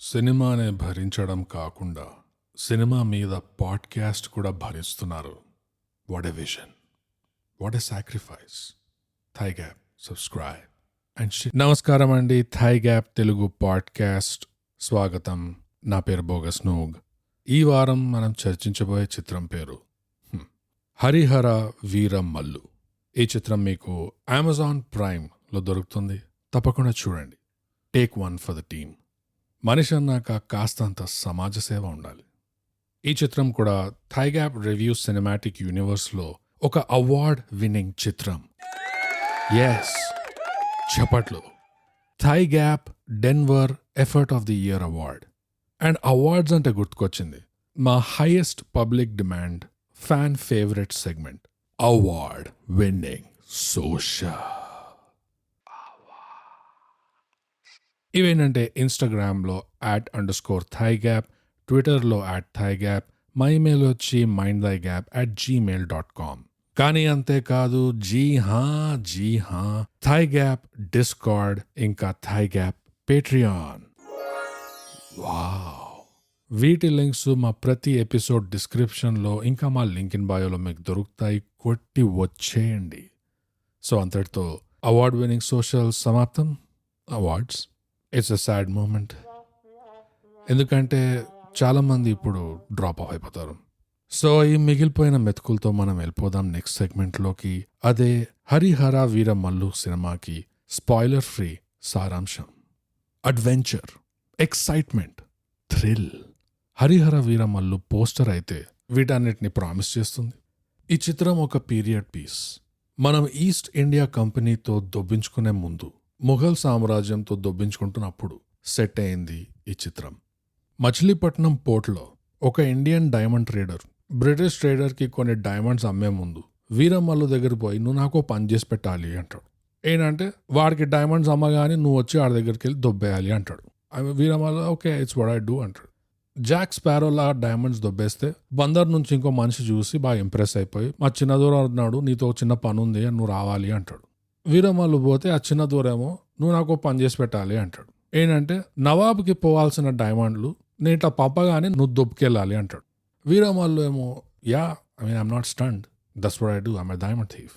సినిమానే భరించడం కాకుండా సినిమా మీద పాడ్కాస్ట్ కూడా భరిస్తున్నారు. What a vision, what a sacrifice. థై గ్యాప్, సబ్స్క్రైబ్ అండ్ నమస్కారం అండి. థై గ్యాప్ తెలుగు పాడ్కాస్ట్ స్వాగతం. నా పేరు బోగస్ నూగ్. ఈ వారం మనం చర్చించబోయే చిత్రం పేరు హరిహర వీర మల్లు. ఈ చిత్రం మీకు అమెజాన్ ప్రైమ్లో దొరుకుతుంది. తప్పకుండా చూడండి. Take one for the team. మనిషి అన్నాక కాస్తంత సమాజ సేవ ఉండాలి. ఈ చిత్రం కూడా థై గ్యాప్ రివ్యూ సినిమాటిక్ యూనివర్స్లో ఒక అవార్డ్ విన్నింగ్ చిత్రం. ఎస్, చప్పట్లు. Thigh gap Denver effort of the year award. And awards అంటే గుర్తుకొచ్చింది మా highest public demand fan favourite segment, award winning social. ఇవేంటంటే ఇన్స్టాగ్రామ్లో @_thigap, ట్విట్టర్లో @thigap, మా ఇమెయిల్ వచ్చి mindthigap@gmail.com. కానీ అంతేకాదు, జీ హా థై గ్యాప్ డిస్కార్డ్, ఇంకా థై గ్యాప్ పేట్రియాన్. వావ్! వీటి లింక్స్ మా ప్రతి ఎపిసోడ్ డిస్క్రిప్షన్లో ఇంకా మా లింక్ ఇన్ బయోలో మీకు దొరుకుతాయి. కొట్టి వచ్చేయండి. సో అంతటితో అవార్డ్ విన్నింగ్ సోషల్ సమాప్తం. Awards, it's a sad moment. ఎందుకంటే చాలామంది ఇప్పుడు డ్రాప్ ఆఫ్ అయిపోతారు. సో ఈ మిగిలిపోయిన మెతుకులతో మనం వెళ్ళిపోదాం నెక్స్ట్ సెగ్మెంట్లోకి. అదే హరిహర వీర మల్లు సినిమాకి స్పాయిలర్ ఫ్రీ సారాంశం. Adventure, excitement, thrill. Harihara Veera Mallu poster అయితే వీటన్నిటిని ప్రామిస్ చేస్తుంది. ఈ చిత్రం ఒక పీరియడ్ పీస్. మనం ఈస్ట్ ఇండియా కంపెనీతో దొబ్బించుకునే ముందు, ముఘల్ సామ్రాజ్యంతో దొబ్బించుకుంటున్నప్పుడు సెట్ అయింది ఈ చిత్రం. మచిలీపట్నం పోర్ట్లో ఒక ఇండియన్ డైమండ్ ట్రేడర్ బ్రిటిష్ ట్రేడర్కి కొన్ని డైమండ్స్ అమ్మే ముందు వీరమల్లు దగ్గర పోయి, నువ్వు నాకు పని చేసి పెట్టాలి అంటాడు. ఏంటంటే వాడికి డైమండ్స్ అమ్మగానే నువ్వు వచ్చి వాడి దగ్గరికి వెళ్ళి దొబ్బేయాలి అంటాడు. Veeramallu okay, it's what I do అంటాడు. జాక్ స్పారోలా డైమండ్స్ దొబ్బేస్తే బందర్ నుంచి ఇంకో మనిషి చూసి బాగా ఇంప్రెస్ అయిపోయి, మా చిన్న దూరం అన్నాడు, నీతో చిన్న పని ఉంది, నువ్వు రావాలి అంటాడు. వీరమల్లు పోతే ఆ చిన్న దూరేమో నువ్వు నాకు పని చేసి పెట్టాలి అంటాడు. ఏంటంటే నవాబ్కి పోవాల్సిన డైమండ్లు నేను ఇట్లా పంపగానే నువ్వు దొబ్బుకెళ్ళాలి అంటాడు. వీరమల్లు ఏమో I'm not stunned, that's what I do, I'm a diamond thief.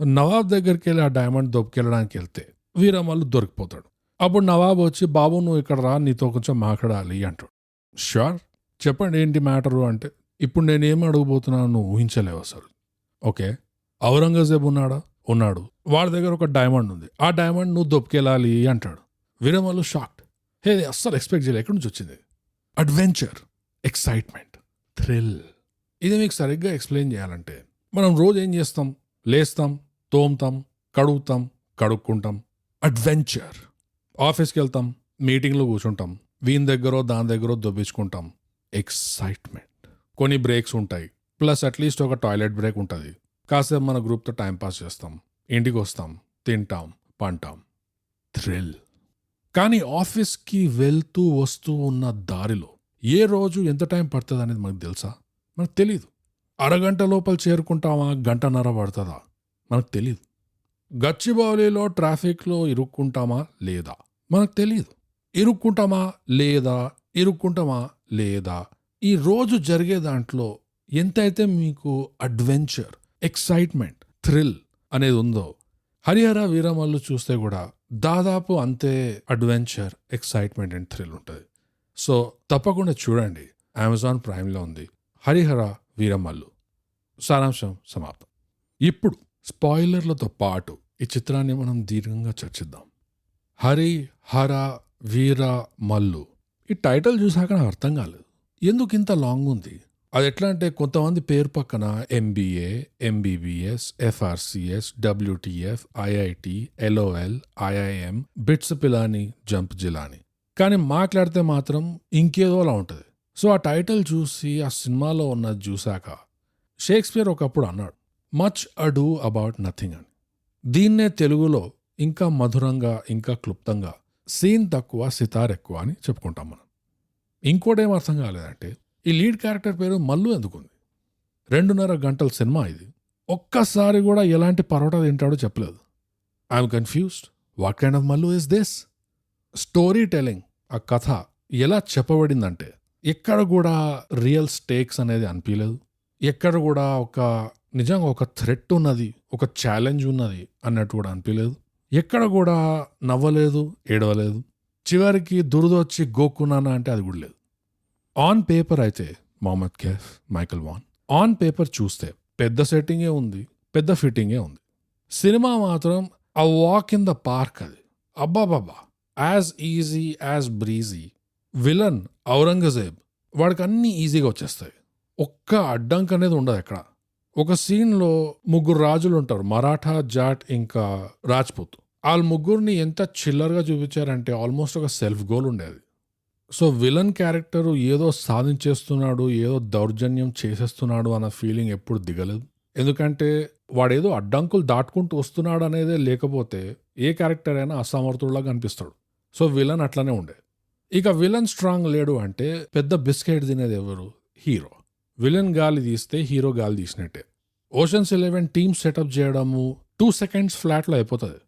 Nawab దగ్గరికి వెళ్ళి ఆ డైమండ్ దొబ్బుకెళ్ళడానికి వెళ్తే వీరమల్లు దొరికిపోతాడు. అప్పుడు నవాబ్ వచ్చి, బాబు నువ్వు ఇక్కడ రా, నీతో కొంచెం మాట్లాడాలి అంటాడు. ష్యూర్, చెప్పండి ఏంటి మ్యాటరు అంటే, ఇప్పుడు నేనేం అడగబోతున్నాను నువ్వు ఊహించలేవు అసలు. ఓకే, ఔరంగజేబ్ ఉన్నాడు, వాడి దగ్గర ఒక డైమండ్ ఉంది, ఆ డైమండ్ నువ్వు దొబ్బుకెళ్ళాలి అంటాడు. వీరమల్లు షాక్డ్. హే, అస్సలు ఎక్స్పెక్ట్ చేయలేదు, ఎక్కడి నుంచి వచ్చింది? Adventure, excitement, thrill. ఇది మీకు సరిగ్గా ఎక్స్ప్లెయిన్ చేయాలంటే, మనం రోజు ఏం చేస్తాం? లేస్తాం, తోముతాం, కడుక్కుంటాం. అడ్వెంచర్. ఆఫీస్కి వెళ్తాం, మీటింగ్లో కూర్చుంటాం, వీని దగ్గర దాని దగ్గర దొబ్బించుకుంటాం. ఎక్సైట్మెంట్. కొన్ని బ్రేక్స్ ఉంటాయి, ప్లస్ అట్లీస్ట్ ఒక టాయిలెట్ బ్రేక్ ఉంటుంది. కాసేపు మన గ్రూప్తో టైంపాస్ చేస్తాం, ఇంటికి వస్తాం, తింటాం, పంటాం. థ్రిల్. కానీ ఆఫీస్కి వెళ్తూ వస్తూ ఉన్న దారిలో ఏ రోజు ఎంత టైం పడుతుంది అనేది మనకు తెలుసా? మనకు తెలీదు. అరగంట లోపల చేరుకుంటామా, గంటన్నర పడుతుందా? మనకు తెలీదు. గచ్చిబౌలిలో ట్రాఫిక్లో ఇరుక్కుంటామా లేదా? మనకు తెలీదు. ఇరుక్కుంటామా లేదా? ఈ రోజు జరిగే దాంట్లో ఎంతైతే మీకు అడ్వెంచర్, ఎక్సైట్మెంట్, థ్రిల్ అనేది ఉందో, హరిహర వీరమల్లు చూస్తే కూడా దాదాపు అంతే అడ్వెంచర్, ఎక్సైట్మెంట్ అండ్ థ్రిల్ ఉంటుంది. సో తప్పకుండా చూడండి. అమెజాన్ ప్రైమ్లో ఉంది హరిహర వీరమల్లు. సారాంశం సమాప్తం. ఇప్పుడు స్పాయిలర్లతో పాటు ఈ చిత్రాన్ని మనం దీర్ఘంగా చర్చిద్దాం. హరిహర వీర మల్లు. ఈ టైటిల్ చూసాక నాకు అర్థం కాలేదు, ఎందుకు ఇంత లాంగ్ ఉంది. అది ఎట్లా అంటే, కొంతమంది పేరు పక్కన MBA, MBBS, FRCS, WTF, IIT, LOL, IIM, bits Pilani, jump Jilani, కానీ మాట్లాడితే మాత్రం ఇంకేదోలా ఉంటుంది. సో ఆ టైటిల్ చూసి ఆ సినిమాలో ఉన్నది చూశాక, షేక్స్పియర్ ఒకప్పుడు అన్నాడు, మచ్ అడూ అబౌట్ నథింగ్ అని. దీన్నే తెలుగులో ఇంకా మధురంగా, ఇంకా క్లుప్తంగా సీన్ తక్కువ సితార్ ఎక్కువ అని చెప్పుకుంటాం మనం. ఇంకోటేం అర్థం కాలేదంటే, ఈ లీడ్ క్యారెక్టర్ పేరు మల్లు ఎందుకుంది? 2.5 గంటల సినిమా ఇది. ఒక్కసారి కూడా ఎలాంటి పరోటా తింటాడో చెప్పలేదు. I'm confused. What kind of Mallu is this? Story telling, ఆ కథ ఎలా చెప్పబడిందంటే ఎక్కడ కూడా రియల్ స్టేక్స్ అనేది అనిపించలేదు. ఎక్కడ కూడా నిజంగా ఒక థ్రెట్ ఉన్నది, ఒక ఛాలెంజ్ ఉన్నది అన్నట్టు కూడా అనిపించలేదు. ఎక్కడ కూడా నవ్వలేదు, ఏడవలేదు. చివరికి దురదొచ్చి గోక్కున్నానా అంటే అది కూడా లేదు. ఆన్ పేపర్ అయితే Mohammad Kaif, Michael Vaughan on paper చూస్తే పెద్ద సెట్టింగే ఉంది, పెద్ద ఫిట్టింగే ఉంది. సినిమా మాత్రం ఆ వాక్ ఇన్ ద పార్క్ అది. అబ్బాబాబా, as easy as breezy. Villain Aurangzeb, వాడికి అన్నీ ఈజీగా వచ్చేస్తాయి. ఒక్క అడ్డంకి అనేది ఉండదు ఎక్కడ. ఒక సీన్లో 3 రాజులు ఉంటారు, మరాఠా, జాట్ ఇంకా రాజ్పుత్. వాళ్ళ ముగ్గురిని ఎంత చిల్లర్గా చూపించారంటే ఆల్మోస్ట్ ఒక సెల్ఫ్ గోల్ ఉండేది. సో విలన్ క్యారెక్టర్ ఏదో సాధించేస్తున్నాడు, ఏదో దౌర్జన్యం చేసేస్తున్నాడు అన్న ఫీలింగ్ ఎప్పుడు దిగలేదు. ఎందుకంటే వాడేదో అడ్డంకులు దాటుకుంటూ వస్తున్నాడు అనేదే లేకపోతే ఏ క్యారెక్టర్ అయినా అసమర్థుడులాగా అనిపిస్తాడు. సో విలన్ అట్లనే ఉండే. ఇక విలన్ స్ట్రాంగ్ లేడు అంటే పెద్ద బిస్కెట్ తినేది ఎవరు? హీరో. విలన్ గాలి తీస్తే హీరో గాలి తీసినట్టే. ఓషన్స్ 11 టీమ్ సెటప్ చేయడము 2 seconds ఫ్లాట్లో అయిపోతుంది.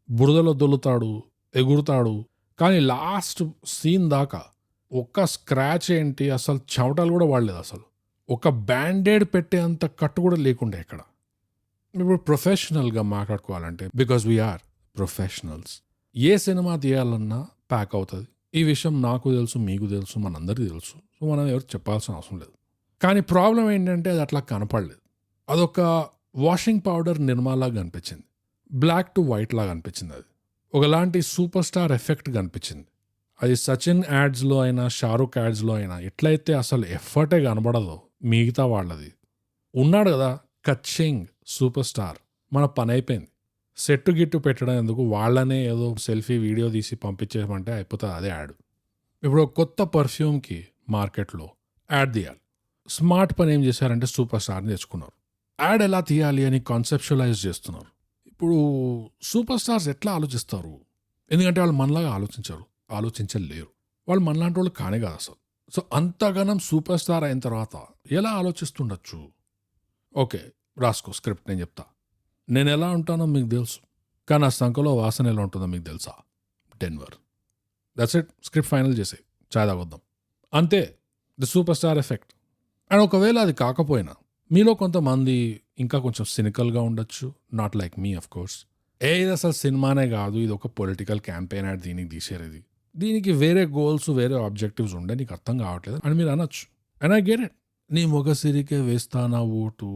బురదలో దొల్లుతాడు, ఎగురుతాడు, కానీ లాస్ట్ సీన్ దాకా ఒక్క స్క్రాచ్ ఏంటి, అసలు చెమటలు కూడా వాడలేదు. అసలు ఒక బ్యాండేడ్ పెట్టే అంత కట్టు కూడా లేకుండే ఇక్కడ. ఇప్పుడు ప్రొఫెషనల్గా మాట్లాడుకోవాలంటే, బికాజ్ వీఆర్ ప్రొఫెషనల్స్, ఏ సినిమా తీయాలన్నా ప్యాక్ అవుతుంది. ఈ విషయం నాకు తెలుసు, మీకు తెలుసు, మనందరికీ తెలుసు. సో మనం ఎవరు చెప్పాల్సిన అవసరం లేదు. కానీ ప్రాబ్లం ఏంటంటే అది అట్లా కనపడలేదు. అదొక వాషింగ్ పౌడర్ నిర్మాలాగా అనిపించింది, బ్లాక్ టు వైట్ లాగా అనిపించింది. అది ఒకలాంటి సూపర్ స్టార్ ఎఫెక్ట్ కనిపించింది. అది సచిన్ యాడ్స్లో అయినా షారుఖ్ యాడ్స్లో అయినా ఎట్లయితే అసలు ఎఫర్టే కనబడదో మిగతా వాళ్ళది. ఉన్నాడు కదా కచ్చింగ్ సూపర్ స్టార్, మన పని అయిపోయింది. సెట్టు గిట్టు పెట్టడం ఎందుకు, వాళ్ళనే ఏదో సెల్ఫీ వీడియో తీసి పంపించేయమంటే అయిపోతుంది అదే యాడ్. ఇప్పుడు కొత్త పర్ఫ్యూమ్కి మార్కెట్లో యాడ్ తీయాలి. స్మార్ట్ పని ఏం చేశారంటే సూపర్ స్టార్ని తెచ్చుకున్నారు. యాడ్ ఎలా తీయాలి అని కాన్సెప్చువలైజ్ చేస్తున్నారు. ఇప్పుడు సూపర్ స్టార్స్ ఎట్లా ఆలోచిస్తారు? ఎందుకంటే వాళ్ళు మనలాగా ఆలోచించలేరు. వాళ్ళు మనలాంటి వాళ్ళు కానే కాదు అసలు. సో అంతగానం సూపర్ స్టార్ అయిన తర్వాత ఎలా ఆలోచిస్తుండొచ్చు? ఓకే, రాసుకో స్క్రిప్ట్, నేను చెప్తా. నేను ఎలా ఉంటానో మీకు తెలుసు, కానీ ఆ సంఖలో వాసన ఎలా ఉంటుందో మీకు తెలుసా? Denver. That's it. Script final చేసే చాయ్ తాగొద్దాం. అంతే, the super star effect. And ఒకవేళ అది కాకపోయినా మీలో కొంతమంది ఇంకా కొంచెం సినికల్గా ఉండొచ్చు, not like me of course. ఇది అసలు సినిమానే కాదు, ఇది ఒక పొలిటికల్ క్యాంపెయిన్ యాడ్, దీనికి తీసేది, దీనికి వేరే గోల్స్, వేరే ఆబ్జెక్టివ్స్ ఉండే, నీకు అర్థం కావట్లేదు అని మీరు అనొచ్చు. And I get it. నీ మొగసిరికే వేస్తానా ఓటు,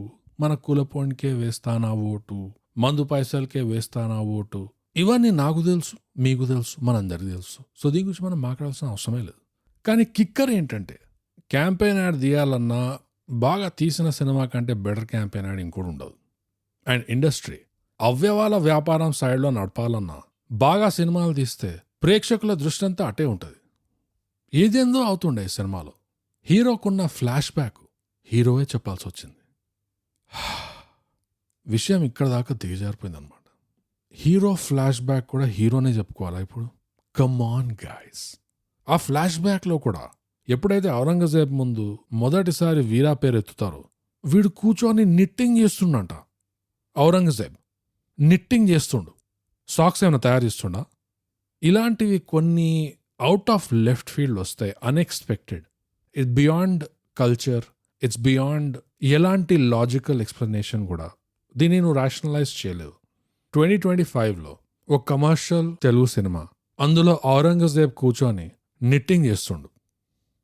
మన కులపోనికే వేస్తానా ఓటు, మందు పైసలకే వేస్తానా ఓటు, ఇవన్నీ నాకు తెలుసు, మీకు తెలుసు, మనందరికీ తెలుసు. సో దీని గురించి మనం మాట్లాడాల్సిన అవసరమే లేదు. కానీ కిక్కర్ ఏంటంటే క్యాంపెయిన్ యాడ్ తీయాలన్నా బాగా తీసిన సినిమా కంటే బెటర్ క్యాంపెయిన్ యాడ్ ఇంకోటి ఉండదు. అండ్ ఇండస్ట్రీ అవ్యవాల వ్యాపారం సైడ్లో నడపాలన్నా బాగా సినిమాలు తీస్తే ప్రేక్షకుల దృష్టి అంతా అటే ఉంటుంది. ఏదేందో అవుతుండే ఈ సినిమాలో. హీరోకున్న ఫ్లాష్ బ్యాక్ హీరోయే చెప్పాల్సి వచ్చింది. విషయం ఇక్కడ దాకా దిగజారిపోయిందనమాట. హీరో ఫ్లాష్ బ్యాక్ కూడా హీరోనే చెప్పుకోవాలా ఇప్పుడు? Come on guys. ఆ ఫ్లాష్ బ్యాక్లో కూడా ఎప్పుడైతే ఔరంగజేబ్ ముందు మొదటిసారి వీరా పేరు ఎత్తుతారో, వీడు కూర్చొని నిట్టింగ్ చేస్తుండంట. ఔరంగజేబ్ నిట్టింగ్ చేస్తుండు, సాక్స్ ఏమైనా తయారు చేస్తుండా? ఇలాంటివి కొన్ని అవుట్ ఆఫ్ లెఫ్ట్ ఫీల్డ్ వస్తాయి, unexpected. It's beyond culture, it's beyond ఎలాంటి లాజికల్ ఎక్స్ప్లెనేషన్ కూడా. దీన్ని నువ్వు రేషనలైజ్ చేయలేవు. 2025లో ఒక కమర్షియల్ తెలుగు సినిమా, అందులో ఔరంగజేబ్ కూర్చొని నిట్టింగ్ చేస్తుండు.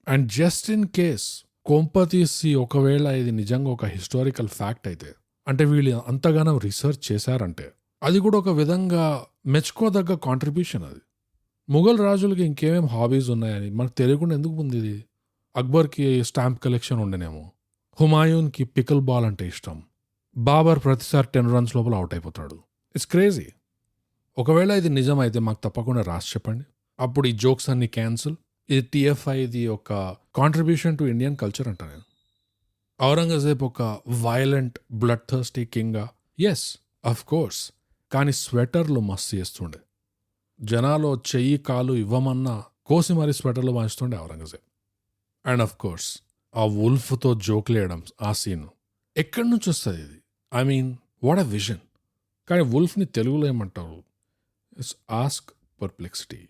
అండ్ జస్ట్ ఇన్ కేస్ కొంపతీసి ఒకవేళ ఇది నిజంగా ఒక హిస్టారికల్ ఫ్యాక్ట్ అయితే, అంటే వీళ్ళు అంతగానో రీసెర్చ్ చేశారంటే అది కూడా ఒక విధంగా మెచ్చుకోదగ్గ కాంట్రిబ్యూషన్. అది ముఘల్ రాజులకి ఇంకేమేం హాబీస్ ఉన్నాయని మనకు తెలియకుండా ఎందుకు ఉంది? ఇది అక్బర్కి స్టాంప్ కలెక్షన్ ఉండేనేమో, హుమాయూన్కి పికల్ బాల్ అంటే ఇష్టం, బాబర్ ప్రతిసారి 10 runs లోపల అవుట్ అయిపోతాడు. It's crazy. ఒకవేళ ఇది నిజమైతే మాకు తప్పకుండా రాసి చెప్పండి. అప్పుడు ఈ జోక్స్ అన్ని క్యాన్సిల్. ఇది TFIది ఒక కాంట్రిబ్యూషన్ టు ఇండియన్ కల్చర్ అంట నేను. ఔరంగజేబ్ ఒక వైలెంట్ బ్లడ్ థర్స్టీ కింగా? Yes, of course. కానీ స్వెటర్లు మస్తు చేస్తుండే. జనాలు చెయ్యి కాలు ఇవ్వమన్నా కోసి మరీ స్వెటర్లు వాయిస్తుండే ఔరంగజేబ్. అండ్ అఫ్ కోర్స్ ఆ వుల్ఫ్తో జోక్లేయడం, ఆ సీన్ ఎక్కడి నుంచి వస్తుంది ఇది? I mean what a vision. కానీ వుల్ఫ్ని తెలుగులో ఏమంటారు? It's ask Perplexity.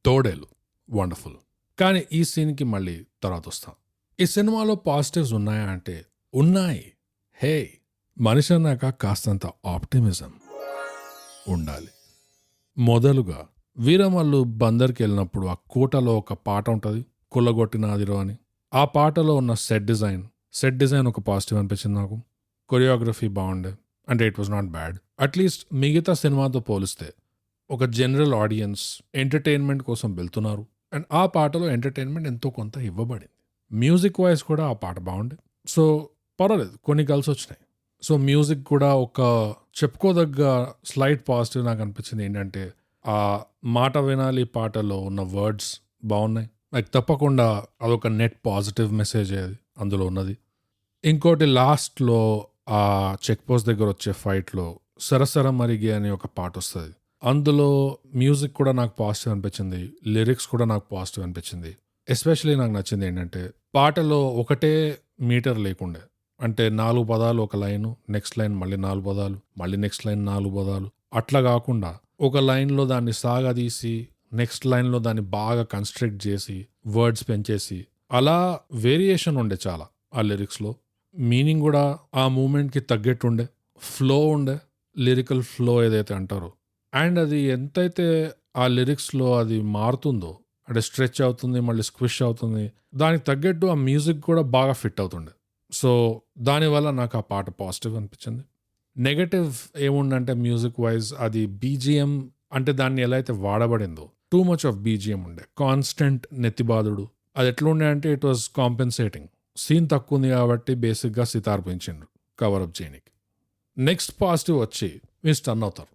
తోడేలు వండర్ఫుల్. కానీ ఈ సీన్కి మళ్ళీ తర్వాత వస్తాం. ఈ సినిమాలో పాజిటివ్స్ ఉన్నాయా అంటే ఉన్నాయి. హే, మనిషి అన్నాక కాస్తంత ఆప్టిమిజం ఉండాలి. మొదలుగా వీరమల్లు బందర్కి వెళ్ళినప్పుడు ఆ కోటలో ఒక పాట ఉంటుంది, కుల్లగొట్టినాదిరో అని. ఆ పాటలో ఉన్న సెట్ డిజైన్ ఒక పాజిటివ్ అనిపించింది నాకు. కొరియోగ్రఫీ బాగుండే, అంటే it was not bad. At least మిగతా సినిమాతో పోలిస్తే ఒక జనరల్ ఆడియన్స్ ఎంటర్టైన్మెంట్ కోసం వెళ్తున్నారు, అండ్ ఆ పాటలో ఎంటర్టైన్మెంట్ ఎంతో కొంత ఇవ్వబడింది. మ్యూజిక్ వైజ్ కూడా ఆ పాట బాగుండే, సో పర్వాలేదు, కొన్ని కలిసి వచ్చినాయి. సో మ్యూజిక్ కూడా ఒక చెప్పుకోదగ్గ స్లైట్ పాజిటివ్ నాకు అనిపించింది. ఏంటంటే ఆ మాట వినాలి పాటలో ఉన్న వర్డ్స్ బాగున్నాయి. లైక్ తప్పకుండా అదొక నెట్ పాజిటివ్ మెసేజ్ అది అందులో ఉన్నది. ఇంకోటి లాస్ట్లో ఆ చెక్ పోస్ట్ దగ్గర వచ్చే ఫైట్లో సరసర మరిగే అని ఒక పాట వస్తుంది. అందులో మ్యూజిక్ కూడా నాకు పాజిటివ్ అనిపించింది, లిరిక్స్ కూడా నాకు పాజిటివ్ అనిపించింది. ఎస్పెషలీ నాకు నచ్చింది ఏంటంటే పాటలో ఒకటే మీటర్ లేకుండే, అంటే 4 పదాలు ఒక లైను, నెక్స్ట్ లైన్ మళ్ళీ 4 పదాలు, మళ్ళీ నెక్స్ట్ లైన్ 4 పదాలు, అట్లా కాకుండా ఒక లైన్లో దాన్ని సాగదీసి నెక్స్ట్ లైన్లో దాన్ని బాగా కన్స్ట్రక్ట్ చేసి వర్డ్స్ పెంచేసి అలా వేరియేషన్ ఉండే చాలా ఆ లిరిక్స్లో. మీనింగ్ కూడా ఆ మూమెంట్కి తగ్గట్టు ఉండే, ఫ్లో ఉండే, లిరికల్ ఫ్లో ఏదైతే అంటారో. అండ్ అది ఎంతైతే ఆ లిరిక్స్లో అది మారుతుందో, అంటే స్ట్రెచ్ అవుతుంది, మళ్ళీ స్క్విష్ అవుతుంది, దానికి తగ్గట్టు ఆ మ్యూజిక్ కూడా బాగా ఫిట్ అవుతుండే. సో దానివల్ల నాకు ఆ పాట పాజిటివ్ అనిపించింది. నెగటివ్ ఏముందంటే మ్యూజిక్ వైజ్ అది బీజిఎం, అంటే దాన్ని ఎలా అయితే వాడబడిందో టూ మచ్ ఆఫ్ బీజిఎం ఉండే, కాన్స్టెంట్ నెత్తిబాదుడు. అది ఎట్లా ఉండే అంటే ఇట్ వాజ్ కాంపెన్సేటింగ్. సీన్ తక్కువ ఉంది కాబట్టి బేసిక్గా సితార్ పెంచిండు కవరప్ చేయనికి. నెక్స్ట్ పాజిటివ్ వచ్చి మీరు స్టన్ అవుతారు.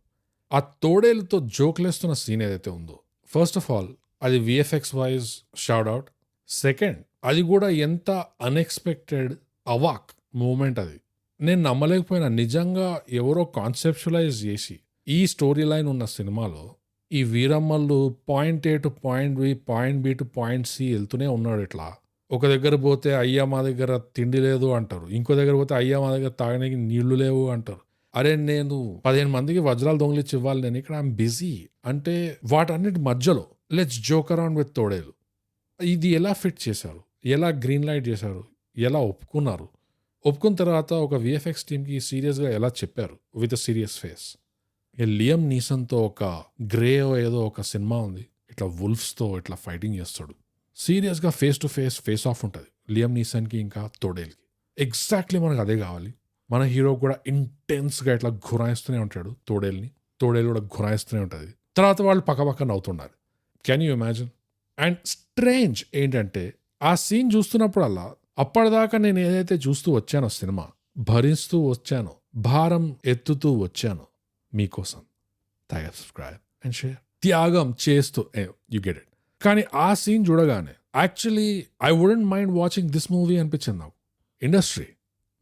ఆ తోడేలతో జోక్లేస్తున్న సీన్ ఏదైతే ఉందో, ఫస్ట్ ఆఫ్ ఆల్ అది VFX wise shout out. Second, అది కూడా ఎంత అన్ఎక్స్పెక్టెడ్ అవాక్ మూమెంట్ అది. నేను నమ్మలేకపోయినా, నిజంగా ఎవరో కాన్సెప్చువలైజ్ చేసి ఈ స్టోరీ లైన్ ఉన్న సినిమాలో ఈ వీరమ్మలు point A to point B, point B to point C వెళ్తూనే ఉన్నాడు. ఇట్లా ఒక దగ్గర పోతే అయ్యా మా దగ్గర తిండి లేదు అంటారు, ఇంకో దగ్గర పోతే అయ్యా మా దగ్గర తాగడానికి నీళ్లు లేవు అంటారు. అరే నేను 15 మందికి వజ్రాలు దొంగిలిచ్చి ఇవ్వాలి, నేను ఇక్కడ ఐఎమ్ బిజీ అంటే. వాటన్నిటి మధ్యలో లెట్స్ జోక్ అరౌండ్ విత్ తోడేలు. ఇది ఎలా ఫిట్ చేశారు, ఎలా గ్రీన్ లైట్ చేశారు, ఎలా ఒప్పుకున్నారు, ఒప్పుకున్న తర్వాత ఒక విఎఫ్ఎక్స్ టీమ్కి సీరియస్గా ఎలా చెప్పారు with a serious face. Liam నీసన్తో ఒక గ్రే ఏదో ఒక సినిమా ఉంది, ఇట్లా వుల్ఫ్స్తో ఇట్లా ఫైటింగ్ చేస్తాడు, సీరియస్గా ఫేస్ టు ఫేస్ ఆఫ్ ఉంటుంది లియం నీసన్కి ఇంకా తోడేల్కి. ఎగ్జాక్ట్లీ మనకు అదే కావాలి. మన హీరో కూడా ఇంటెన్స్గా ఇట్లా గురాయిస్తూనే ఉంటాడు తోడేల్ని, తోడేలు కూడా గురాయిస్తూనే ఉంటుంది. తర్వాత వాళ్ళు పక్కపక్క నవ్వుతున్నారు. Can you imagine? And strange ఏంటంటే ఆ సీన్ చూస్తున్నప్పుడల్లా అప్పటిదాకా నేను ఏదైతే చూస్తూ వచ్చానో సినిమా, భరిస్తూ వచ్చానో, భారం ఎత్తుతూ వచ్చానో మీకోసం, సబ్స్క్రైబ్ అండ్ షేర్, త్యాగం చేస్తూ, యు గెట్ ఇట్. కానీ ఆ సీన్ చూడగానే actually I wouldn't mind watching this movie అనిపించింది నాకు. Industry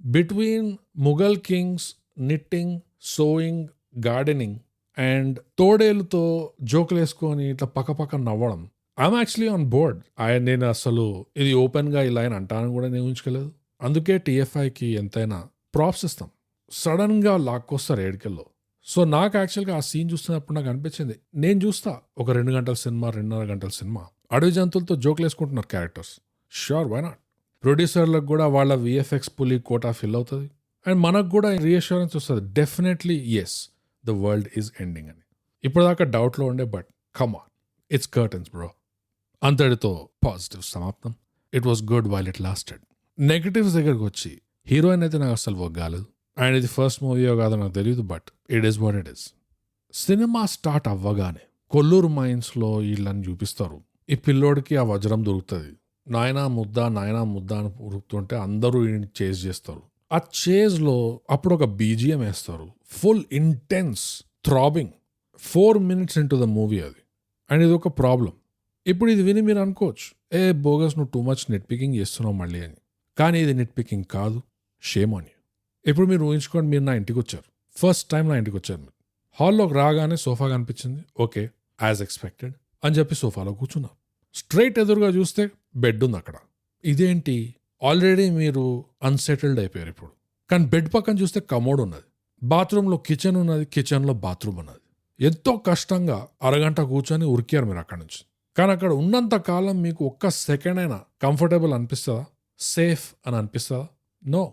between Mughal kings, knitting, sewing, gardening and తోడేలుతో జోకులు వేసుకొని ఇట్లా పక్కపక్క నవ్వడం, ఐఎమ్ యాక్చువల్లీ ఆన్ బోర్డ్. నేను అసలు ఇది ఓపెన్గా ఇలా అని అంటానని కూడా నేను ఊహించుకోలేదు. అందుకే టీఎఫ్ఐకి ఎంతైనా ప్రాప్స్ ఇస్తాం. సడన్గా లాక్కొస్తారు ఏడికెల్లో. సో నాకు యాక్చువల్గా ఆ సీన్ చూస్తున్నప్పుడు నాకు అనిపించింది, నేను చూస్తా ఒక 2 గంటల సినిమా, 2.5 గంటల సినిమా, అడవి జంతువులతో జోకులు వేసుకుంటున్నారు క్యారెక్టర్స్, ష్యూర్ వై నాట్. ప్రొడ్యూసర్లకు కూడా వాళ్ళ విఎఫ్ఎక్స్ పులి కోటా ఫిల్ అవుతుంది, అండ్ మనకు కూడా రీఅష్యూరెన్స్ వస్తుంది, definitely as the world is ending అని. ఇప్పటిదాకా డౌట్లో ఉండే, but come on, it's curtains bro. అంతటితో పాజిటివ్ సమాప్తం. It was good while it lasted. Negatives దగ్గరకు వచ్చి హీరోయిన్ అయితే నాకు అసలు వర్క్ కాలేదు. అండ్ ఇది ఫస్ట్ మూవీయో కాదో నాకు తెలియదు, but it is what it is. Cinema start అవ్వగానే కొల్లూరు మైన్స్లో వీళ్ళని చూపిస్తారు. ఈ పిల్లోడికి ఆ వజ్రం దొరుకుతుంది, నాయనా ముద్ద అని ఉరుకుతుంటే అందరూ చేజ్ చేస్తారు. ఆ చేజ్లో అప్పుడు ఒక బీజిఎం వేస్తారు, full intense throbbing, 4 minutes into the movie అది. అండ్ ఇది ఒక ప్రాబ్లం. ఇప్పుడు ఇది విని మీరు అనుకోవచ్చు, బోగస్ నువ్వు టూ మచ్ నెట్ పికింగ్ చేస్తున్నావు మళ్ళీ అని. కానీ ఇది నెట్ పికింగ్ కాదు, షేమ్ ఆన్ యూ. ఇప్పుడు మీరు ఊహించుకోండి, మీరు నా ఇంటికి వచ్చారు, ఫస్ట్ టైం నా ఇంటికి వచ్చారు మీరు. హాల్లోకి రాగానే సోఫా కనిపించింది, ఓకే యాజ్ ఎక్స్పెక్టెడ్ అని చెప్పి సోఫాలో కూర్చున్నారు. స్ట్రైట్ ఎదురుగా చూస్తే బెడ్ ఉంది అక్కడ. ఇదేంటి, ఆల్రెడీ మీరు అన్సెటిల్డ్ అయిపోయారు ఇప్పుడు. కానీ బెడ్ పక్కన చూస్తే కమోడ్ ఉన్నది, బాత్రూంలో కిచెన్ ఉన్నది, కిచెన్లో బాత్రూమ్ ఉన్నది. ఎంతో కష్టంగా అరగంట కూర్చొని ఉరికారు మీరు అక్కడి నుంచి. కానీ అక్కడ ఉన్నంత కాలం మీకు ఒక్క సెకండ్ అయినా కంఫర్టబుల్ అనిపిస్తుందా, సేఫ్ అని అనిపిస్తుందా? నో.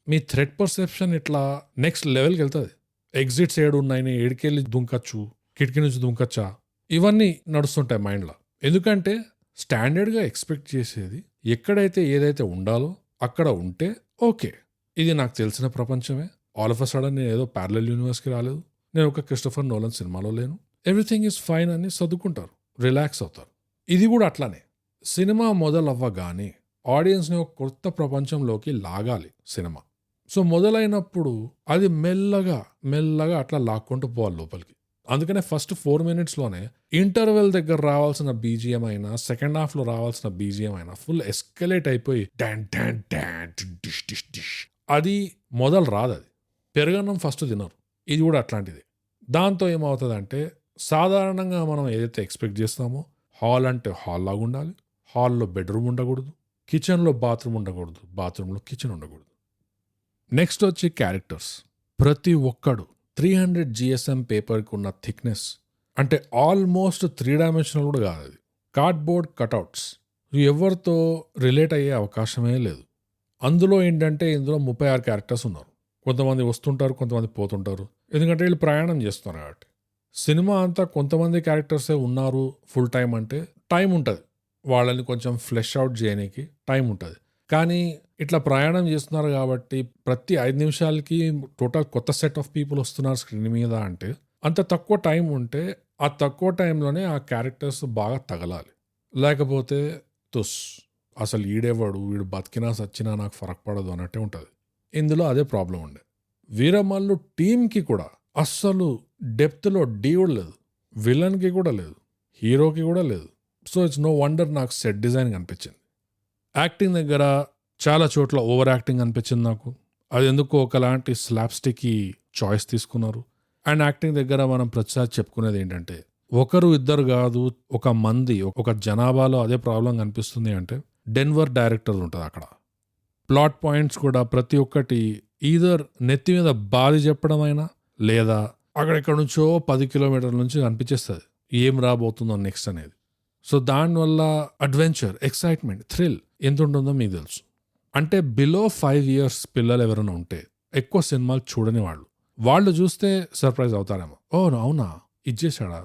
మీ థ్రెట్ పర్సెప్షన్ ఇట్లా నెక్స్ట్ లెవెల్కి వెళ్తుంది. ఎగ్జిట్స్ ఏడు ఉన్నాయి, ఏడికెళ్ళి దుంకచ్చు, కిటికీ నుంచి దుంకచ్చా, ఇవన్నీ నడుస్తుంటాయి మైండ్లో. ఎందుకంటే స్టాండర్డ్గా ఎక్స్పెక్ట్ చేసేది ఎక్కడైతే ఏదైతే ఉండాలో అక్కడ ఉంటే ఓకే, ఇది నాకు తెలిసిన ప్రపంచమే, ఆల్ ఆఫ్ అ సడన్ నేను ఏదో ప్యారలల్ యూనివర్స్కి రాలేదు, నేను ఒక క్రిస్టోఫర్ నోలన్ సినిమాలో లేను, ఎవ్రీథింగ్ ఈజ్ ఫైన్ అని చదువుకుంటారు, రిలాక్స్ అవుతారు. ఇది కూడా అట్లానే. సినిమా మొదలవ్వగానే ఆడియన్స్ని ఒక కొత్త ప్రపంచంలోకి లాగాలి సినిమా. సో మొదలైనప్పుడు అది మెల్లగా మెల్లగా అట్లా లాక్కుంటూ పోవాలి లోపలికి. అందుకనే ఫస్ట్ 4 minutesలోనే ఇంటర్వెల్ దగ్గర రావాల్సిన బీజిఎం అయినా, సెకండ్ హాఫ్లో రావాల్సిన బీజిఎం అయినా ఫుల్ ఎస్కలేట్ అయిపోయి డాన్ డాన్ డాన్ డిష్ డిష్ డిష్, అది మొదలు రాదు. అది పెరుగన్నం ఫస్ట్ తినరు. ఇది కూడా అట్లాంటిది. దాంతో ఏమవుతుందంటే సాధారణంగా మనం ఏదైతే ఎక్స్పెక్ట్ చేస్తామో, హాల్ అంటే హాల్ లాగా ఉండాలి, హాల్లో బెడ్రూమ్ ఉండకూడదు, కిచెన్లో బాత్రూమ్ ఉండకూడదు, బాత్రూంలో కిచెన్ ఉండకూడదు. నెక్స్ట్ వచ్చి క్యారెక్టర్స్. ప్రతి ఒక్కడు 300 GSM పేపర్కి ఉన్న థిక్నెస్ అంటే ఆల్మోస్ట్ 3 dimensional కూడా కాదు. అది కార్డ్బోర్డ్ కటౌట్స్. ఎవరితో రిలేట్ అయ్యే అవకాశమే లేదు. అందులో ఏంటంటే ఇందులో 36 క్యారెక్టర్స్ ఉన్నారు. కొంతమంది వస్తుంటారు, కొంతమంది పోతుంటారు, ఎందుకంటే వీళ్ళు ప్రయాణం చేస్తున్నారు కాబట్టి. సినిమా అంతా కొంతమంది క్యారెక్టర్సే ఉన్నారు ఫుల్ టైం అంటే టైం ఉంటుంది, వాళ్ళని కొంచెం ఫ్లెష్ అవుట్ చేయడానికి టైం ఉంటుంది. కానీ ఇట్లా ప్రయాణం చేస్తున్నారు కాబట్టి ప్రతి 5 నిమిషాలకి టోటల్ కొత్త సెట్ ఆఫ్ పీపుల్ వస్తున్నారు స్క్రీన్ మీద అంటే అంత తక్కువ టైం ఉంటే ఆ తక్కువ టైంలోనే ఆ క్యారెక్టర్స్ బాగా తగలాలి. లేకపోతే అసలు ఈడేవాడు, వీడు బతికినా సచ్చినా నాకు ఫరక్ పడదు అన్నట్టే ఉంటుంది. ఇందులో అదే ప్రాబ్లం ఉండే. వీరమల్లు టీంకి కూడా అస్సలు డెప్త్లో డీవుడ్ లేదు, విలన్కి కూడా లేదు, హీరోకి కూడా లేదు. సో ఇట్స్ నో వండర్ నాకు సెట్ డిజైన్ అనిపించింది. యాక్టింగ్ దగ్గర చాలా చోట్ల ఓవర్ యాక్టింగ్ అనిపించింది నాకు. అది ఎందుకో ఒకలాంటి స్లాప్స్టిక్కి చాయిస్ తీసుకున్నారు. అండ్ యాక్టింగ్ దగ్గర మనం ప్రతిసారి చెప్పుకునేది ఏంటంటే ఒకరు ఇద్దరు కాదు, ఒక మంది, ఒక జనాభాలో అదే ప్రాబ్లం కనిపిస్తుంది. అంటే డెన్వర్ డైరెక్టర్ ఉంటుంది అక్కడ. ప్లాట్ పాయింట్స్ కూడా ప్రతి ఒక్కటి ఈదర్ నెత్తి మీద బాధి చెప్పడం అయినా, లేదా అక్కడెక్కడ నుంచో 10 kilometers నుంచి కనిపించేస్తుంది ఏం రాబోతుందో నెక్స్ట్ అనేది. సో దానివల్ల అడ్వెంచర్, ఎక్సైట్మెంట్, థ్రిల్ ఎంత ఉంటుందో మీకు తెలుసు. అంటే బిలో 5 years పిల్లలు ఎవరైనా ఉంటే ఎక్కువ సినిమాలు చూడని వాళ్ళు చూస్తే సర్ప్రైజ్ అవుతారేమో, ఓ అవునా ఇచ్చేసాడా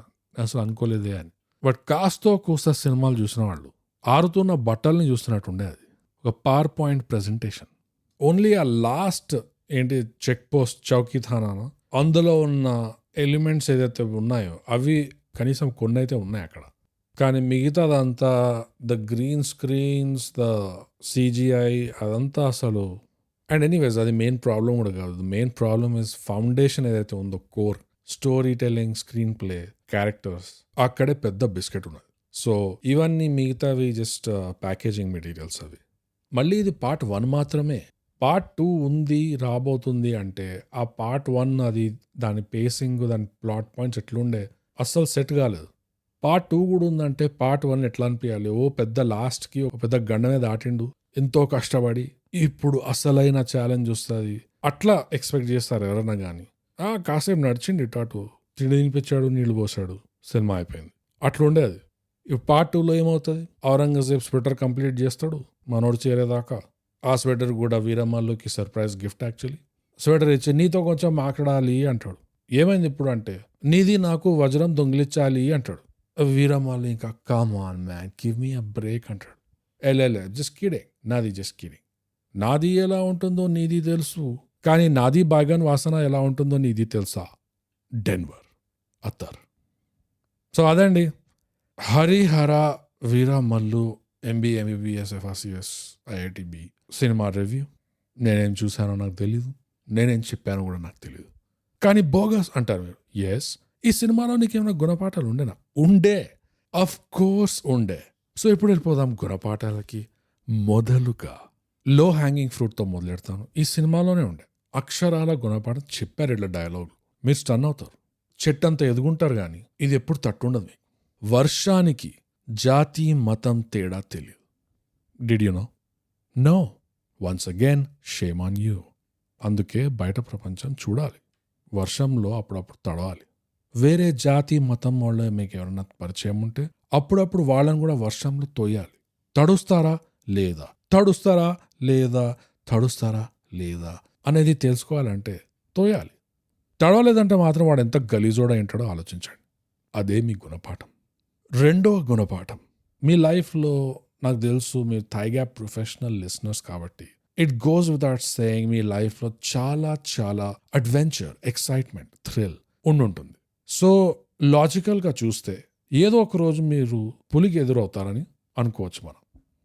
అసలు అనుకోలేదే అని. బట్ కాస్తో కూస్తా సినిమాలు చూసిన వాళ్ళు ఆరుతున్న బట్టల్ని చూస్తున్నట్టు ఉండే. అది ఒక పవర్ పాయింట్ ప్రెజెంటేషన్. ఓన్లీ ఆ లాస్ట్ ఏంటి చెక్ పోస్ట్ చౌకీథానా, అందులో ఉన్న ఎలిమెంట్స్ ఏదైతే ఉన్నాయో అవి కనీసం కొన్ని అయితే ఉన్నాయి అక్కడ. కానీ మిగతాదంతా the green screens, the CGI అదంతా అసలు. అండ్ ఎనీవేస్ అది మెయిన్ ప్రాబ్లం కూడా కాదు. మెయిన్ ప్రాబ్లమ్ ఇస్ ఫౌండేషన్ ఏదైతే ఉందో, core story telling, screen play, characters, అక్కడే పెద్ద బిస్కెట్ ఉన్నది. సో ఇవన్నీ మిగతావి జస్ట్ ప్యాకేజింగ్ మెటీరియల్స్ అవి. మళ్ళీ ఇది part 1 మాత్రమే. part 2 ఉంది రాబోతుంది అంటే ఆ part 1 అది దాని పేసింగ్, దాని ప్లాట్ పాయింట్స్ ఎట్లుండే అస్సలు సెట్ కాలేదు. part 2 కూడా ఉందంటే part 1 ఎట్లా అనిపించాలి, ఓ పెద్ద లాస్ట్కి ఒక పెద్ద గండమే దాటిండు ఎంతో కష్టపడి, ఇప్పుడు అసలైన ఛాలెంజ్ వస్తుంది అట్లా ఎక్స్పెక్ట్ చేస్తారు ఎవరన్నా. కానీ కాసేపు నడిచిండి ఇటు తిండి తినిపించాడు, నీళ్లు పోసాడు, సినిమా అయిపోయింది, అట్లా ఉండేది. ఇప్పుడు part 2లో ఏమవుతుంది, ఔరంగజేబ్ స్వెటర్ కంప్లీట్ చేస్తాడు మనోడు చేరేదాకా. ఆ స్వెటర్ కూడా వీరమల్లుకి సర్ప్రైజ్ గిఫ్ట్. యాక్చువల్లీ స్వెటర్ ఇచ్చి నీతో కొంచెం మాట్లాడాలి అంటాడు. ఏమైంది ఇప్పుడు అంటే నీది నాకు వజ్రం దొంగిలించాలి అంటాడు. వీరమల్లు ఇంకా come on man give me a break అంటాడు. ఎలే జస్ట్ కిడింగ్, నాది జస్ట్ కిడింగ్. నాది ఎలా ఉంటుందో నీది తెలుసు, కానీ నాది బాగాన్ వాసన ఎలా ఉంటుందో నీది తెలుసా, డెన్వర్ అత్తర్. సో అదండి Harihara Veeramallu MBA MBBS FRCS IITB cinema review. నేనేం చూశానో నాకు తెలీదు, నేనేం చెప్పానో కూడా నాకు తెలీదు. కానీ బోగస్ అంటారు మీరు. ఎస్, ఈ సినిమాలో నీకేమైనా గుణపాఠాలు ఉండేనా? ఉండే, అఫ్ కోర్స్ ఉండే. సో ఇప్పుడు వెళ్ళిపోదాం గుణపాఠాలకి. మొదలుగా లో హ్యాంగింగ్ ఫ్రూట్తో మొదలెడతాను. ఈ సినిమాలోనే ఉండే అక్షరాల గుణపాఠం చెప్పారు ఇట్లా డైలాగ్, మీరు స్టన్ అవుతారు. చెట్టంతా ఎదుగుంటారు కానీ ఇది ఎప్పుడు తట్టుండదు మీకు. వర్షానికి జాతి మతం తేడా తెలియదు. Did you know? No. Once again shame on you. అందుకే బయట ప్రపంచం చూడాలి, వర్షంలో అప్పుడప్పుడు తడవాలి. వేరే జాతి మతం వాళ్ళు మీకు ఎవరన్నా పరిచయం ఉంటే అప్పుడప్పుడు వాళ్ళని కూడా వర్షంలో తోయాలి. తడుస్తారా లేదా, తడుస్తారా లేదా, తడుస్తారా లేదా అనేది తెలుసుకోవాలంటే తోయాలి. తడవలేదంటే మాత్రం వాడు ఎంత గలీజోడ ఏంటాడో ఆలోచించండి. అదే మీ గుణపాఠం. రెండవ గుణపాఠం, మీ లైఫ్లో నాకు తెలుసు మీరు థైగ్యాప్ ప్రొఫెషనల్ లిసనర్స్ కాబట్టి ఇట్ గోస్ వితౌట్ సేయింగ్ మీ లైఫ్లో చాలా చాలా అడ్వెంచర్, ఎక్సైట్మెంట్, థ్రిల్ ఉండుంటుంది. సో లాజికల్గా చూస్తే ఏదో ఒక రోజు మీరు పులికి ఎదురవుతారని అనుకోవచ్చు మనం.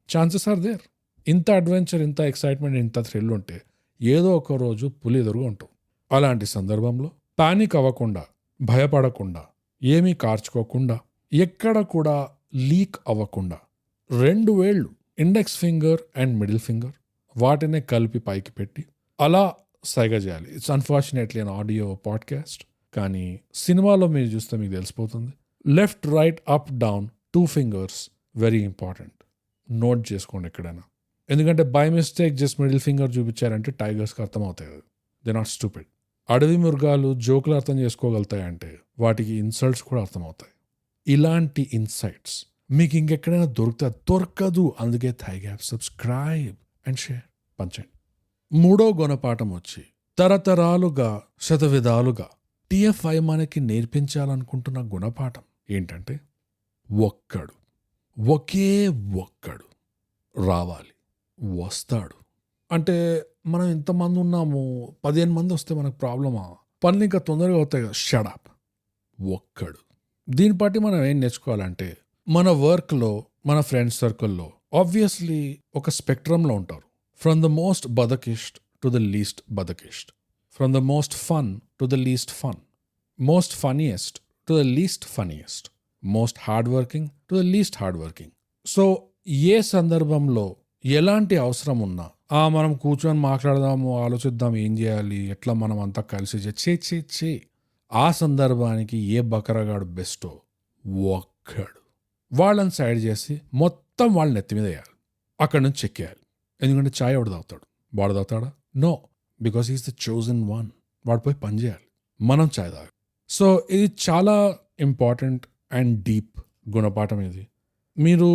Chances are there. ఇంత అడ్వెంచర్, ఇంత ఎక్సైట్మెంట్, ఇంత థ్రిల్ ఉంటే ఏదో ఒక రోజు పులి ఎదురుగా ఉంటాం. అలాంటి సందర్భంలో పానిక్ అవ్వకుండా, భయపడకుండా, ఏమీ కార్చుకోకుండా, ఎక్కడ కూడా లీక్ అవ్వకుండా 2 వేళ్ళు index finger and middle finger వాటినే కలిపి పైకి పెట్టి అలా సైగ చేయాలి. It's unfortunately an audio podcast, కానీ సినిమాలో మీరు చూస్తే మీకు తెలిసిపోతుంది. Left, right, up, down 2 fingers very important. Note చేసుకోండి ఎక్కడైనా. ఎందుకంటే by mistake just middle finger చూపించారంటే టైగర్స్కి అర్థమవుతాయి. They not stupid. అడవి మృగాలు జోకులు అర్థం చేసుకోగలుగుతాయంటే వాటికి ఇన్సల్ట్స్ కూడా అర్థమవుతాయి. ఇలాంటి ఇన్సైట్స్ మీకు ఇంకెక్కడైనా దొరకదు. అందుకే థైగ్యాప్ సబ్స్క్రైబ్ అండ్ షేర్ పంచండి. 3వ గుణపాఠం వచ్చి తరతరాలుగా, శతవిధాలుగా TFI మనకి నేర్పించాలనుకుంటున్న గుణపాఠం ఏంటంటే ఒకే ఒక్కడు రావాలి, వస్తాడు. అంటే మనం ఇంతమంది ఉన్నాము, 15 మంది వస్తే మనకు ప్రాబ్లమా? పనులు ఇంకా తొందరగా అవుతాయి కదా. షడప్. ఒక్కడు. దీన్ని బట్టి మనం ఏం నేర్చుకోవాలంటే మన వర్క్లో, మన ఫ్రెండ్స్ సర్కిల్లో ఆబ్వియస్లీ ఒక స్పెక్ట్రంలో ఉంటారు. ఫ్రమ్ ద మోస్ట్ బదకిస్ట్ టు ద లీస్ట్ బదకిస్ట్, from the most fun to the least fun, most funniest to the least funniest, most hard working to the least hard working. So ఏ సందర్భంలో ఎలాంటి అవసరం ఉన్నా మనం కూర్చొని మాట్లాడదాము, ఆలోచిద్దాం ఏం చేయాలి, ఎట్లా మనం అంతా కలిసి చే ఆ సందర్భానికి ఏ బకరగాడు బెస్టో ఒక్కడు. వాళ్ళని సైడ్ చేసి మొత్తం వాళ్ళని ఎత్తి మీద వేయాలి. అక్కడి నుంచి చెక్కేయాలి. ఎందుకంటే చాయ్ ఎవడు తాగుతాడు? వాడు తాగుతాడా? No, because is the chosen one. వాడు పోయి పని చేయాలి, మనం చాయ్ తాగాలి. సో ఇది చాలా ఇంపార్టెంట్ అండ్ డీప్ గుణపాఠం. ఇది మీరు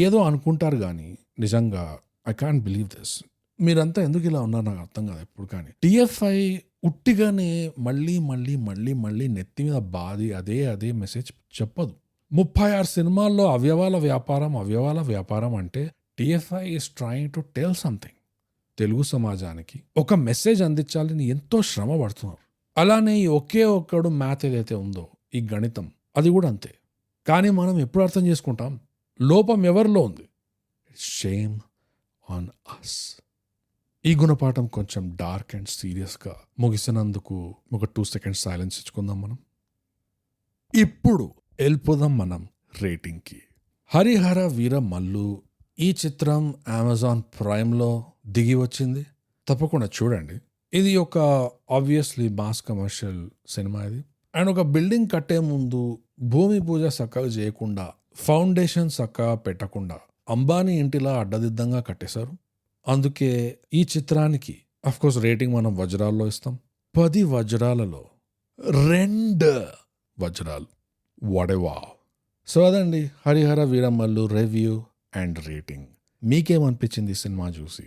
ఏదో అనుకుంటారు కానీ నిజంగా ఐ కాంట్ బిలీవ్ దిస్. మీరంతా ఎందుకు ఇలా ఉన్నారు నాకు అర్థం కాదు ఎప్పుడు. కానీ TFI ఉట్టిగానే మళ్ళీ మళ్ళీ మళ్ళీ మళ్ళీ నెత్తి మీద బాది అదే మెసేజ్ చెప్పదు. 36 సినిమాల్లో అవయవాల వ్యాపారం అంటే TFI is trying to tell something. Telugu సమాజానికి ఒక మెసేజ్ అందించాలని ఎంతో శ్రమ పడుతున్నారు. అలానే ఈ ఒకే ఒక్కడు మ్యాథ్ ఏదైతే ఉందో, ఈ గణితం, అది కూడా అంతే. కానీ మనం ఎప్పుడు అర్థం చేసుకుంటాం? లోపం ఎవరిలో ఉంది? Shame on us. ఈ గుణపాఠం కొంచెం డార్క్ అండ్ సీరియస్గా ముగిసినందుకు ఒక 2 seconds సైలెన్స్ ఇచ్చుకుందాం మనం. ఇప్పుడు వెళ్ళిపోదాం మనం రేటింగ్కి. హరిహర వీర మల్లు ఈ చిత్రం అమెజాన్ ప్రైమ్లో దిగి వచ్చింది. తప్పకుండా చూడండి. ఇది ఒక ఆబ్వియస్లీ మాస్ కమర్షియల్ సినిమా ఇది. అండ్ ఒక బిల్డింగ్ కట్టే ముందు భూమి పూజ చక్కగా చేయకుండా, ఫౌండేషన్ చక్కగా పెట్టకుండా అంబానీ ఇంటిలా అడ్డదిద్దంగా కట్టేశారు. అందుకే ఈ చిత్రానికి అఫ్కోర్స్ రేటింగ్ మనం వజ్రాల్లో ఇస్తాం. 10 వజ్రాలలో 2 వజ్రాలు. వడేవా. సో అదండి Harihara Veeramallu review and rating. మీకేమనిపించింది ఈ సినిమా చూసి?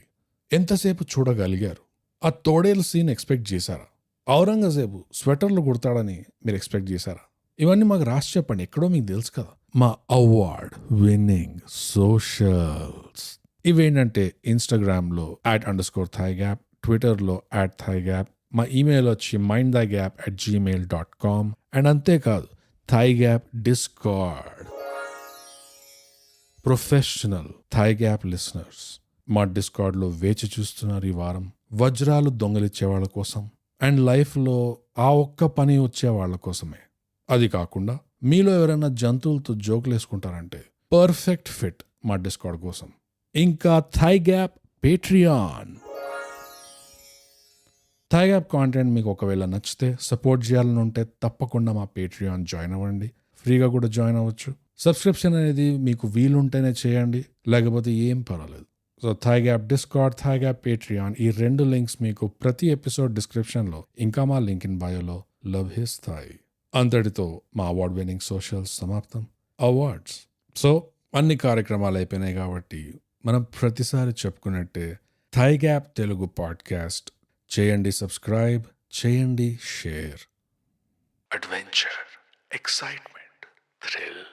ఎంతసేపు చూడగలిగారు? ఆ తోడేలు సీన్ ఎక్స్పెక్ట్ చేశారా? ఔరంగజేబు స్వెటర్లు కుడతాడని మీరు ఎక్స్పెక్ట్ చేశారా? ఇవన్నీ మాకు రాసి చెప్పండి. ఎక్కడో మీకు తెలుసు కదా. మా అవార్డ్ విన్నింగ్ సోషల్స్ ఇవేంటంటే ఇన్స్టాగ్రామ్లో @_thigap, ట్విట్టర్లో @thigap, మా ఈమెయిల్ వచ్చి mindthigap@gmail.com. అండ్ అంతేకాదు Thigap Discord. Professional Thigap listeners మా డిస్కార్డ్లో వేచి చూస్తున్నారు ఈ వారం. వజ్రాలు దొంగలిచ్చే వాళ్ళ కోసం అండ్ లైఫ్లో ఆ ఒక్క పని వచ్చే వాళ్ళ కోసమే. అది కాకుండా మీలో ఎవరైనా జంతువులతో జోకులు వేసుకుంటారంటే పర్ఫెక్ట్ ఫిట్ మా డిస్కార్డ్ కోసం. ఇంకా థైగ్యాప్ పేట్రియాన్. థైగ్యాప్ కాంటెంట్ మీకు ఒకవేళ నచ్చితే, సపోర్ట్ చేయాలని ఉంటే తప్పకుండా మా పేట్రియాన్ జాయిన్ అవ్వండి. ఫ్రీగా కూడా జాయిన్ అవ్వచ్చు. సబ్స్క్రిప్షన్ అనేది మీకు వీలుంటేనే చేయండి, లేకపోతే ఏం పర్వాలేదు. So Thigap Discord, Thigap Patreon, ఈ 2 లింక్స్ మీకు ప్రతి ఎపిసోడ్ డిస్క్రిప్షన్లో, ఇంకా మా లింక్ ఇన్ బయోలో లభిస్తాయి. అంతటితో మా అవార్డ్ విన్నింగ్ సోషల్స్ సమాప్తం. అవార్డ్స్ సో అన్ని కార్యక్రమాలు అయిపోయినాయి కాబట్టి మనం ప్రతిసారి చెప్పుకున్నట్టే థై గ్యాప్ తెలుగు పాడ్కాస్ట్ చేయండి, సబ్స్క్రైబ్ చేయండి, షేర్. Adventure, excitement, thrill.